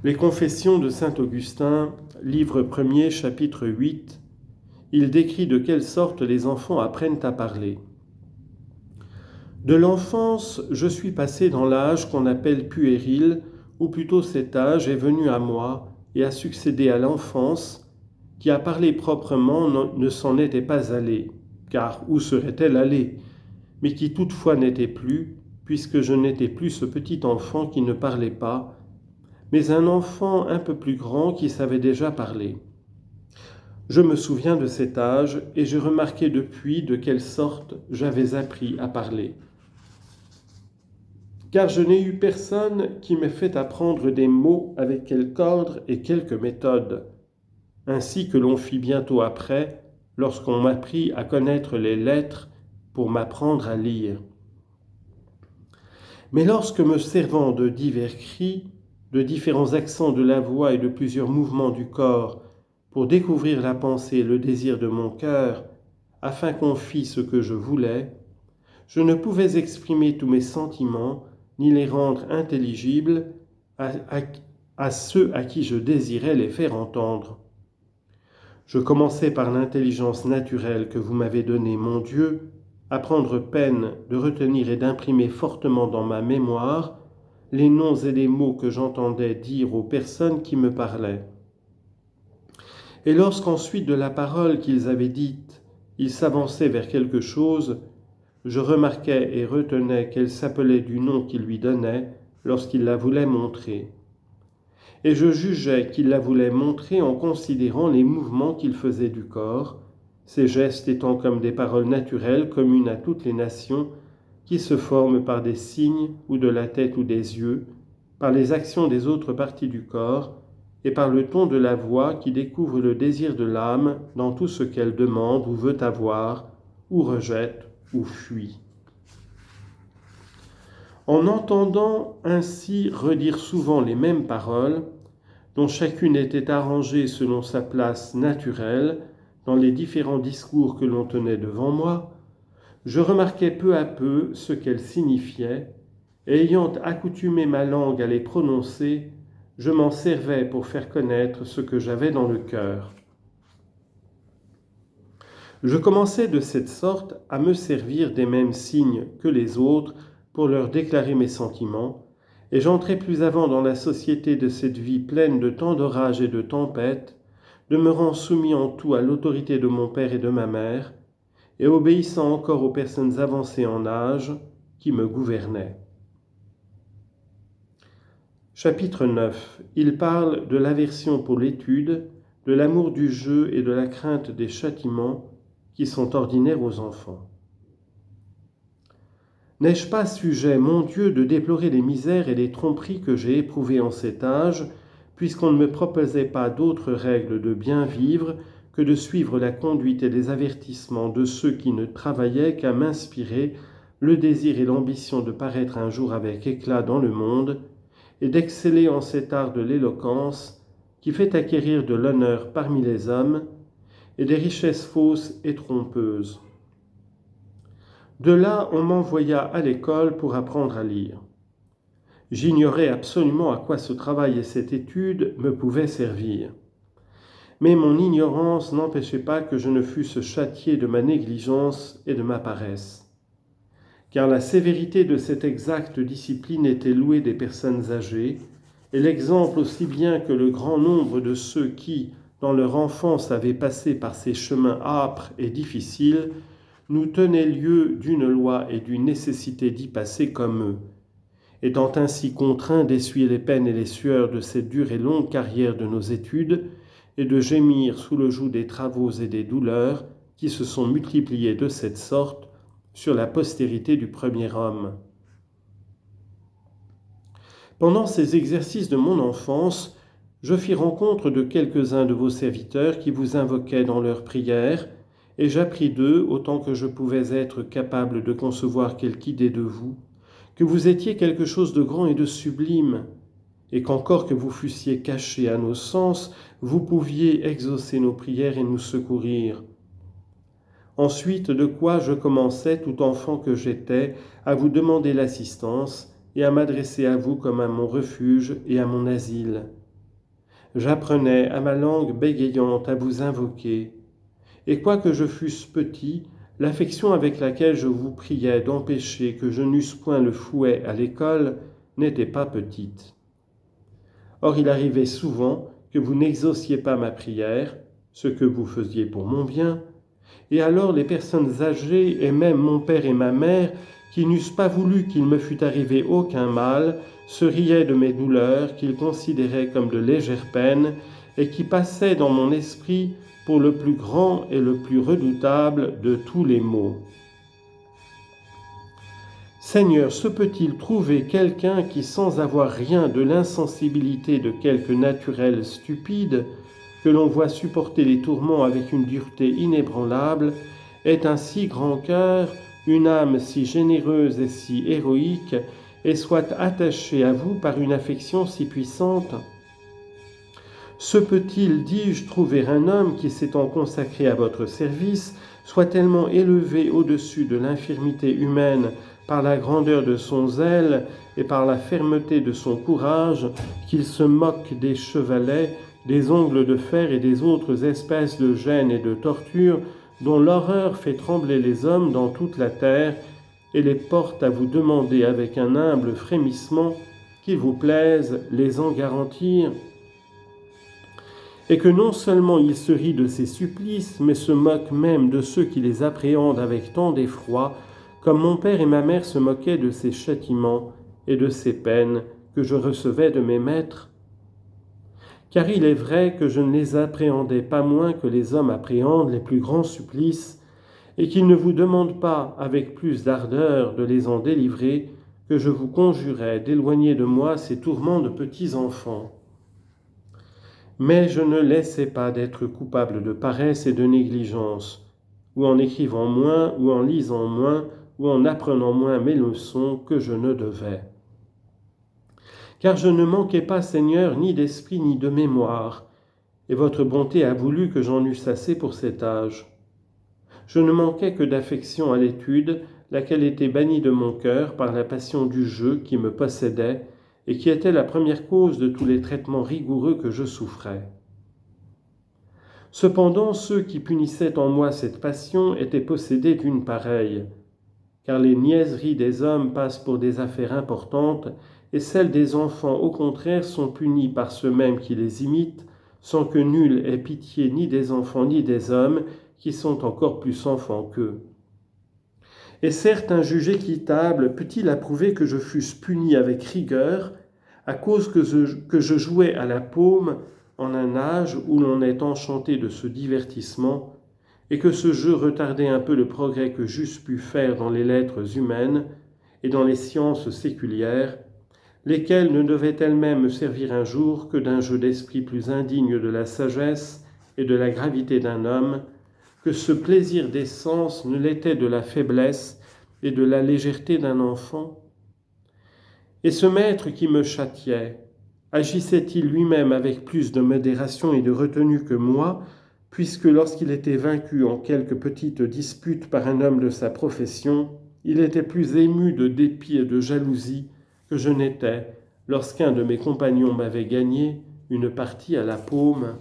Les Confessions de saint Augustin, livre 1er, chapitre 8, il décrit de quelle sorte les enfants apprennent à parler. De l'enfance, je suis passé dans l'âge qu'on appelle puéril, ou plutôt cet âge est venu à moi et a succédé à l'enfance, qui à parler proprement ne s'en était pas allée, car où serait-elle allée, mais qui toutefois n'était plus, puisque je n'étais plus ce petit enfant qui ne parlait pas, mais un enfant un peu plus grand qui savait déjà parler. Je me souviens de cet âge et j'ai remarqué depuis de quelle sorte j'avais appris à parler. Car je n'ai eu personne qui m'ait fait apprendre des mots avec quelque ordre et quelque méthode, ainsi que l'on fit bientôt après, lorsqu'on m'apprit à connaître les lettres pour m'apprendre à lire. Mais lorsque me servant de divers cris, de différents accents de la voix et de plusieurs mouvements du corps, pour découvrir la pensée et le désir de mon cœur, afin qu'on fît ce que je voulais, je ne pouvais exprimer tous mes sentiments, ni les rendre intelligibles à ceux à qui je désirais les faire entendre. Je commençais par l'intelligence naturelle que vous m'avez donnée, mon Dieu, à prendre peine de retenir et d'imprimer fortement dans ma mémoire les noms et les mots que j'entendais dire aux personnes qui me parlaient. Et lorsqu'ensuite de la parole qu'ils avaient dite, ils s'avançaient vers quelque chose, je remarquais et retenais qu'elle s'appelait du nom qu'ils lui donnaient lorsqu'ils la voulaient montrer. Et je jugeais qu'ils la voulaient montrer en considérant les mouvements qu'ils faisaient du corps, ces gestes étant comme des paroles naturelles communes à toutes les nations, qui se forment par des signes ou de la tête ou des yeux, par les actions des autres parties du corps, et par le ton de la voix qui découvre le désir de l'âme dans tout ce qu'elle demande ou veut avoir, ou rejette, ou fuit. En entendant ainsi redire souvent les mêmes paroles, dont chacune était arrangée selon sa place naturelle dans les différents discours que l'on tenait devant moi, je remarquais peu à peu ce qu'elles signifiaient, et ayant accoutumé ma langue à les prononcer, je m'en servais pour faire connaître ce que j'avais dans le cœur. Je commençais de cette sorte à me servir des mêmes signes que les autres pour leur déclarer mes sentiments, et j'entrais plus avant dans la société de cette vie pleine de tant d'orages et de tempêtes, demeurant soumis en tout à l'autorité de mon père et de ma mère, et obéissant encore aux personnes avancées en âge qui me gouvernaient. Chapitre 9. Il parle de l'aversion pour l'étude, de l'amour du jeu et de la crainte des châtiments qui sont ordinaires aux enfants. N'ai-je pas sujet, mon Dieu, de déplorer les misères et les tromperies que j'ai éprouvées en cet âge, puisqu'on ne me proposait pas d'autres règles de bien vivre que de suivre la conduite et les avertissements de ceux qui ne travaillaient qu'à m'inspirer le désir et l'ambition de paraître un jour avec éclat dans le monde, et d'exceller en cet art de l'éloquence qui fait acquérir de l'honneur parmi les hommes et des richesses fausses et trompeuses. De là, on m'envoya à l'école pour apprendre à lire. J'ignorais absolument à quoi ce travail et cette étude me pouvaient servir. Mais mon ignorance n'empêchait pas que je ne fusse châtié de ma négligence et de ma paresse. Car la sévérité de cette exacte discipline était louée des personnes âgées, et l'exemple aussi bien que le grand nombre de ceux qui, dans leur enfance, avaient passé par ces chemins âpres et difficiles, nous tenait lieu d'une loi et d'une nécessité d'y passer comme eux, étant ainsi contraints d'essuyer les peines et les sueurs de cette dure et longue carrière de nos études, et de gémir sous le joug des travaux et des douleurs qui se sont multipliés de cette sorte sur la postérité du premier homme. Pendant ces exercices de mon enfance, je fis rencontre de quelques-uns de vos serviteurs qui vous invoquaient dans leurs prières, et j'appris d'eux, autant que je pouvais être capable de concevoir quelque idée de vous, que vous étiez quelque chose de grand et de sublime, et qu'encore que vous fussiez cachés à nos sens, vous pouviez exaucer nos prières et nous secourir. Ensuite, de quoi je commençais, tout enfant que j'étais, à vous demander l'assistance et à m'adresser à vous comme à mon refuge et à mon asile. j'apprenais à ma langue bégayante à vous invoquer. Et quoique je fusse petit, l'affection avec laquelle je vous priais d'empêcher que je n'eusse point le fouet à l'école n'était pas petite. Or il arrivait souvent que vous n'exauciez pas ma prière, ce que vous faisiez pour mon bien, et alors les personnes âgées et même mon père et ma mère, qui n'eussent pas voulu qu'il me fût arrivé aucun mal, se riaient de mes douleurs qu'ils considéraient comme de légères peines et qui passaient dans mon esprit pour le plus grand et le plus redoutable de tous les maux. Seigneur, se peut-il trouver quelqu'un qui, sans avoir rien de l'insensibilité de quelque naturel stupide, que l'on voit supporter les tourments avec une dureté inébranlable, ait un si grand cœur, une âme si généreuse et si héroïque, et soit attaché à vous par une affection si puissante? Se peut-il, dis-je, trouver un homme qui, s'étant consacré à votre service, soit tellement élevé au-dessus de l'infirmité humaine par la grandeur de son zèle et par la fermeté de son courage, qu'il se moque des chevalets, des ongles de fer et des autres espèces de gênes et de tortures dont l'horreur fait trembler les hommes dans toute la terre et les porte à vous demander avec un humble frémissement qu'il vous plaise les en garantir, et que non seulement il se rit de ces supplices, mais se moque même de ceux qui les appréhendent avec tant d'effroi, comme mon père et ma mère se moquaient de ces châtiments et de ces peines que je recevais de mes maîtres. Car il est vrai que je ne les appréhendais pas moins que les hommes appréhendent les plus grands supplices, et qu'ils ne vous demandent pas avec plus d'ardeur de les en délivrer, que je vous conjurais d'éloigner de moi ces tourments de petits enfants. Mais je ne laissais pas d'être coupable de paresse et de négligence, ou en écrivant moins, ou en lisant moins, ou en apprenant moins mes leçons que je ne devais. Car je ne manquais pas, Seigneur, ni d'esprit ni de mémoire, et votre bonté a voulu que j'en eusse assez pour cet âge. Je ne manquais que d'affection à l'étude, laquelle était bannie de mon cœur par la passion du jeu qui me possédait, et qui était la première cause de tous les traitements rigoureux que je souffrais. Cependant, ceux qui punissaient en moi cette passion étaient possédés d'une pareille, car les niaiseries des hommes passent pour des affaires importantes, et celles des enfants, au contraire, sont punies par ceux-mêmes qui les imitent, sans que nul ait pitié ni des enfants ni des hommes, qui sont encore plus enfants qu'eux. Et certes, un juge équitable peut-il approuver que je fusse puni avec rigueur, à cause que je jouais à la paume en un âge où l'on est enchanté de ce divertissement, et que ce jeu retardait un peu le progrès que j'eusse pu faire dans les lettres humaines et dans les sciences séculières, lesquelles ne devaient elles-mêmes me servir un jour que d'un jeu d'esprit plus indigne de la sagesse et de la gravité d'un homme, que ce plaisir des sens ne l'était de la faiblesse et de la légèreté d'un enfant? Et ce maître qui me châtiait, agissait-il lui-même avec plus de modération et de retenue que moi, puisque lorsqu'il était vaincu en quelque petite dispute par un homme de sa profession, il était plus ému de dépit et de jalousie que je n'étais lorsqu'un de mes compagnons m'avait gagné une partie à la paume?